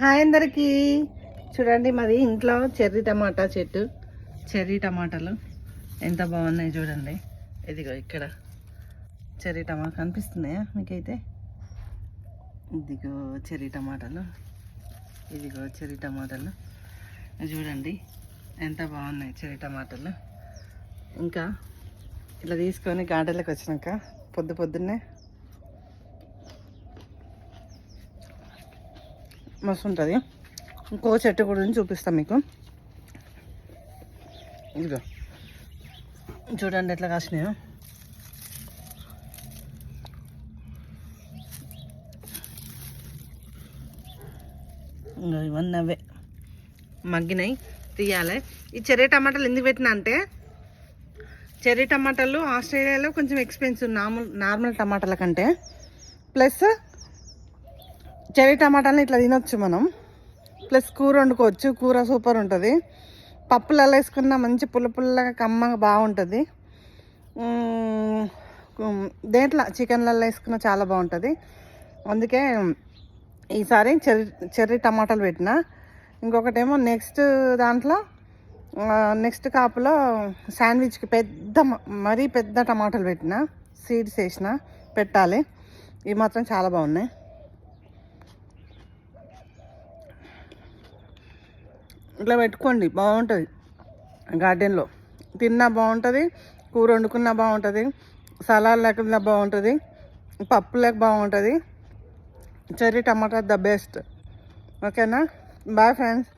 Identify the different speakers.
Speaker 1: Hi అందరికీ. చూడండి మాది ఇంట్లో చెర్రీ టమాటా చెట్టు. చెర్రీ టమాటాలు ఎంత బాగున్నాయి చూడండి. ఇదిగో ఇక్కడ చెర్రీ టమాటా కనిపిస్తున్నాయా మీకైతే? ఇదిగో చెర్రీ టమాటాలు, ఇదిగో చెర్రీ టమాటాలు చూడండి ఎంత బాగున్నాయి చెర్రీ టమాటాలు. ఇంకా ఇట్లా తీసుకొని గార్డెన్లోకి వచ్చినాక పొద్దున్నే మస్తు ఉంటుంది. ఇంకో చెట్టు కూడా చూపిస్తాం మీకు. ఇదిగో చూడండి ఎట్లా కాసినాయో. ఇంకా ఇవన్నీ అవే మగ్గినాయి, తీయాలి. ఈ చెర్రీ టమాటాలు ఎందుకు పెట్టినా అంటే, చెర్రీ టమాటాలు ఆస్ట్రేలియాలో కొంచెం ఎక్స్పెన్సివ్ నార్మల్ టమాటాల కంటే. ప్లస్ చెర్రీ టమాటాలని ఇట్లా తినొచ్చు మనం. ప్లస్ కూర వండుకోవచ్చు, కూర సూపర్ ఉంటుంది. పప్పులలో వేసుకున్న మంచి పుల్లగా కమ్మగా బాగుంటుంది. దేంట్లో చికెన్లలో వేసుకున్న చాలా బాగుంటుంది. అందుకే ఈసారి చెర్రీ టమాటాలు పెట్టిన. ఇంకొకటేమో నెక్స్ట్ కాపులో శాండ్విచ్కి మరీ పెద్ద టమాటాలు పెట్టిన, సీడ్స్ వేసిన. పెట్టాలి. ఇవి మాత్రం చాలా బాగున్నాయి. ఇట్లా పెట్టుకోండి, బాగుంటుంది. గార్డెన్లో తిన్నా బాగుంటుంది, కూర వండుకున్నా బాగుంటుంది, సలాడ్ లేకుండా బాగుంటుంది, పప్పులకు బాగుంటుంది. Cherry tomato the best. ఓకేనా? Bye friends.